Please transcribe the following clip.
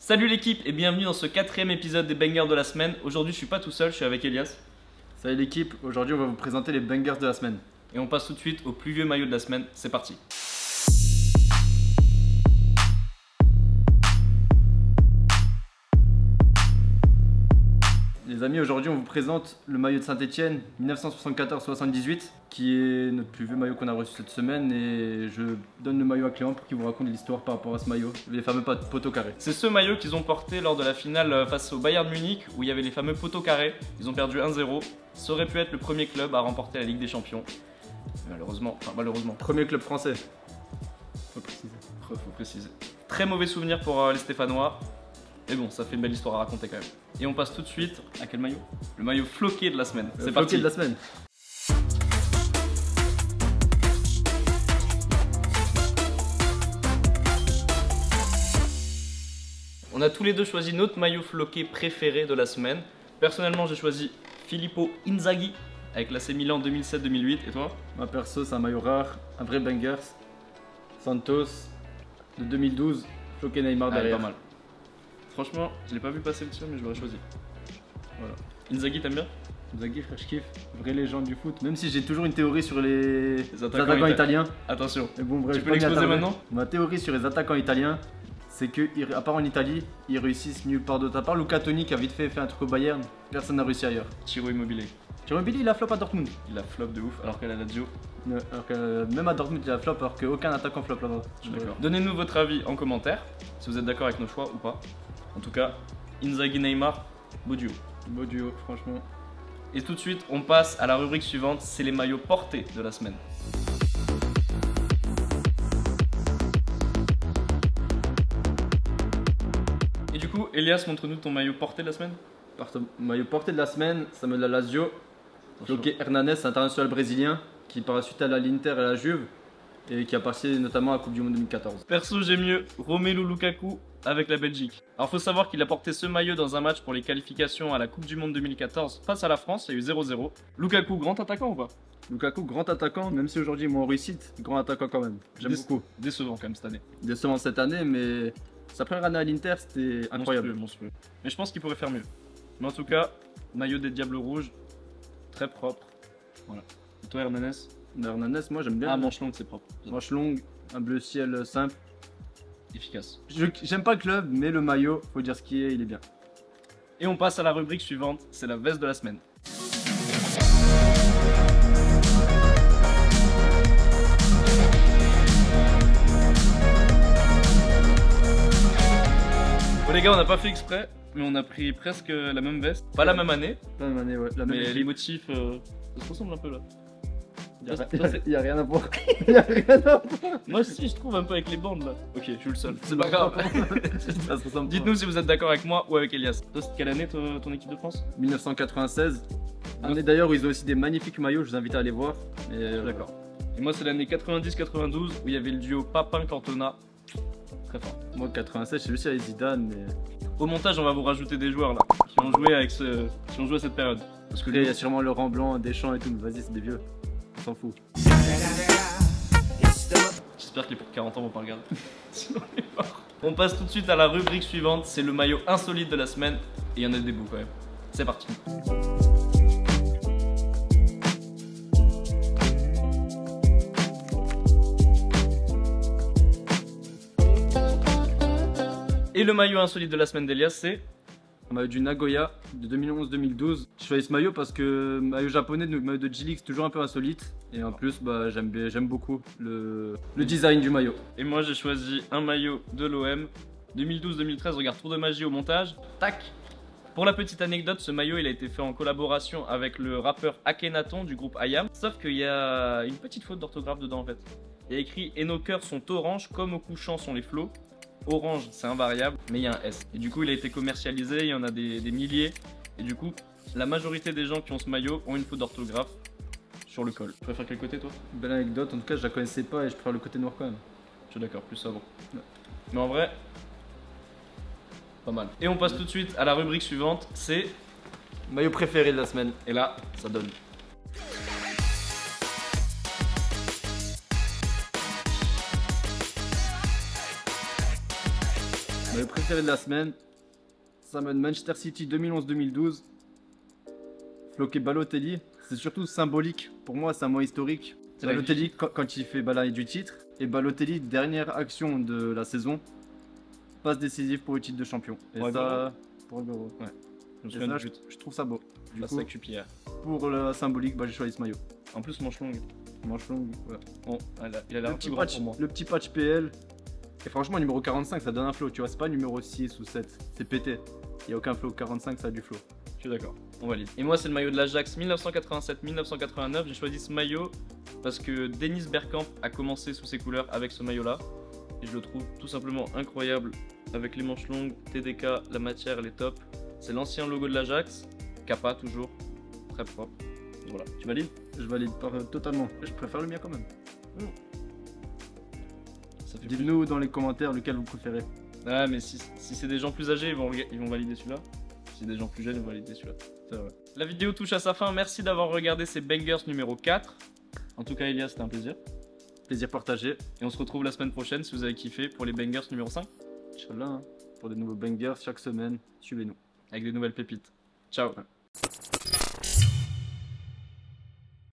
Salut l'équipe et bienvenue dans ce 4e épisode des bangers de la semaine. Aujourd'hui je suis pas tout seul, je suis avec Elias. Salut l'équipe, aujourd'hui on va vous présenter les bangers de la semaine. Et on passe tout de suite au plus vieux maillot de la semaine, c'est parti. Les amis, aujourd'hui on vous présente le maillot de Saint-Etienne 1974-78 qui est notre plus vieux maillot qu'on a reçu cette semaine, et je donne le maillot à Clément pour qu'il vous raconte l'histoire par rapport à ce maillot, les fameux poteaux carrés. C'est ce maillot qu'ils ont porté lors de la finale face au Bayern Munich où il y avait les fameux poteaux carrés. Ils ont perdu 1-0, ça aurait pu être le premier club à remporter la Ligue des Champions. Malheureusement. Premier club français. Faut préciser. Très mauvais souvenir pour les Stéphanois. Mais bon, ça fait une belle histoire à raconter quand même. Et on passe tout de suite à quel maillot? Le maillot floqué de la semaine. C'est parti. Floqué de la semaine. On a tous les deux choisi notre maillot floqué préféré de la semaine. Personnellement, j'ai choisi Filippo Inzaghi avec l'AC Milan 2007-2008. Et toi? Moi perso, c'est un maillot rare, un vrai banger. Santos de 2012, floqué Neymar derrière. Pas mal. Franchement, je l'ai pas vu passer dessus, mais je l'aurais choisi. Voilà. Inzaghi, t'aimes bien? Inzaghi, frère, je kiffe. Vraie légende du foot. Même si j'ai toujours une théorie sur les attaquants italiens. Attention. Mais bon, bref, tu peux l'exposer maintenant? Ma théorie sur les attaquants italiens, c'est que, à part en Italie, ils réussissent nulle part d'autre. À part Luca Toni qui a vite fait un truc au Bayern, personne n'a réussi ailleurs. Ciro Immobile. Ciro Immobile, il a flop à Dortmund. Il a flop de ouf, alors qu'à la Lazio. Alors que, même à Dortmund, il a flop, alors qu'aucun attaquant flop là-bas. D'accord. Donnez-nous votre avis en commentaire, si vous êtes d'accord avec nos choix ou pas. En tout cas, Inzaghi Neymar, beau duo. Beau duo, franchement. Et tout de suite, on passe à la rubrique suivante, c'est les maillots portés de la semaine. Et du coup, Elias, montre-nous ton maillot porté de la semaine. Maillot porté de la semaine, ça me la Lazio. Floqué Hernanes, international brésilien, qui par la suite à l'Inter et à la Juve, et qui a passé notamment à la Coupe du Monde 2014. Perso, j'ai mieux Romelu Lukaku avec la Belgique. Alors faut savoir qu'il a porté ce maillot dans un match pour les qualifications à la Coupe du Monde 2014 face à la France, il y a eu 0-0. Lukaku, grand attaquant ou pas? Lukaku, grand attaquant, même si aujourd'hui ils m'ont réussite, grand attaquant quand même. J'aime beaucoup. Décevant quand même cette année. Décevant cette année, mais sa première année à l'Inter c'était incroyable. Monstrueux. Mais je pense qu'il pourrait faire mieux. Mais en tout cas, maillot des Diables Rouges, très propre. Voilà. Et toi Hernanes? Hernanes, moi j'aime bien. Ah, manche longue, c'est propre. Manche longue, un bleu ciel simple. Efficace. J'aime pas le club, mais le maillot, faut dire ce qui est, il est bien. Et on passe à la rubrique suivante, c'est la veste de la semaine. Bon les gars, on n'a pas fait exprès, mais on a pris presque la même veste. Pas la même année. La même année, ouais. Mais les motifs, ça se ressemble un peu là. Il y a rien à voir. Il y a rien à voir. Moi aussi je trouve un peu avec les bandes là. Ok, je suis le seul. C'est pas grave. Dites-nous si vous êtes d'accord avec moi ou avec Elias. Toi, c'est quelle année ton équipe de France? 1996. Année d'ailleurs où ils ont aussi des magnifiques maillots, je vous invite à aller voir. D'accord. Et moi c'est l'année 90-92 où il y avait le duo Papin-Cantona. Très fort. Moi 96, je sais plus si il y avait Zidane, mais... Au montage on va vous rajouter des joueurs là qui ont joué avec qui ont joué à cette période. Parce que là il y a sûrement Laurent Blanc, Deschamps et tout, mais vas-y c'est des vieux. On s'en fout. J'espère que les plus de 40 ans vont pas regarder. Sinon on est mort. On passe tout de suite à la rubrique suivante, c'est le maillot insolite de la semaine. Et il y en a des beaux quand même. C'est parti. Et le maillot insolite de la semaine d'Elias, c'est un maillot du Nagoya de 2011-2012. Je choisis ce maillot parce que maillot japonais, le maillot de J-League, c'est toujours un peu insolite. Et en plus, bah, j'aime beaucoup le design du maillot. Et moi, j'ai choisi un maillot de l'OM 2012-2013. Regarde, tour de magie au montage. Tac. Pour la petite anecdote, ce maillot il a été fait en collaboration avec le rappeur Akhenaton du groupe IAM. Sauf qu'il y a une petite faute d'orthographe dedans en fait. Il y a écrit « Et nos cœurs sont orange comme au couchant sont les flots ». Orange, c'est invariable, mais il y a un S. Et du coup, il a été commercialisé, il y en a des milliers. Et du coup, la majorité des gens qui ont ce maillot ont une faute d'orthographe sur le col. Tu préfères quel côté, toi? Belle anecdote, en tout cas, je la connaissais pas et je préfère le côté noir quand même. Je suis d'accord, plus savant. Ouais. Mais en vrai, pas mal. Et on passe tout de suite à la rubrique suivante, c'est... Maillot préféré de la semaine. Et là, ça donne. Le préféré de la semaine, ça me Manchester City 2011-2012. Floqué Balotelli, c'est surtout symbolique. Pour moi, c'est un moment historique. C'est la Balotelli, quand il fait l'année du titre. Et Balotelli, dernière action de la saison, passe décisive pour le titre de champion. Et Ouais, ça, pour le Ouais. Je me Et souviens ça, du but. je trouve ça beau. Du Face coup, à QPR. pour la symbolique, j'ai choisi ce maillot. En plus, manche longue. Manche longue, ouais. Bon, il a l'air un peu grand pour moi. Le petit patch PL. Et franchement, numéro 45, ça donne un flow. Tu vois, c'est pas numéro 6 ou 7. C'est pété. Il n'y a aucun flow. 45, ça a du flow. Je suis d'accord, on valide. Et moi, c'est le maillot de l'Ajax 1987-1989. J'ai choisi ce maillot parce que Dennis Bergkamp a commencé sous ses couleurs avec ce maillot-là. Et je le trouve tout simplement incroyable. Avec les manches longues, TDK, la matière, elle est top. C'est l'ancien logo de l'Ajax. Kappa toujours. Très propre. Voilà, tu valides? Je valide totalement. Je préfère le mien quand même. Ça fait Dites-nous dans les commentaires lequel vous préférez. plus. Ah, mais si c'est des gens plus âgés, ils vont valider celui-là. Si des gens plus jeunes, ils vont valider celui-là. C'est vrai. La vidéo touche à sa fin. Merci d'avoir regardé ces bangers numéro 4. En tout cas, Elias, c'était un plaisir. Plaisir partagé. Et on se retrouve la semaine prochaine si vous avez kiffé pour les bangers numéro 5. Inch'Allah, hein, pour des nouveaux bangers chaque semaine. Suivez-nous. Avec des nouvelles pépites. Ciao. Ouais.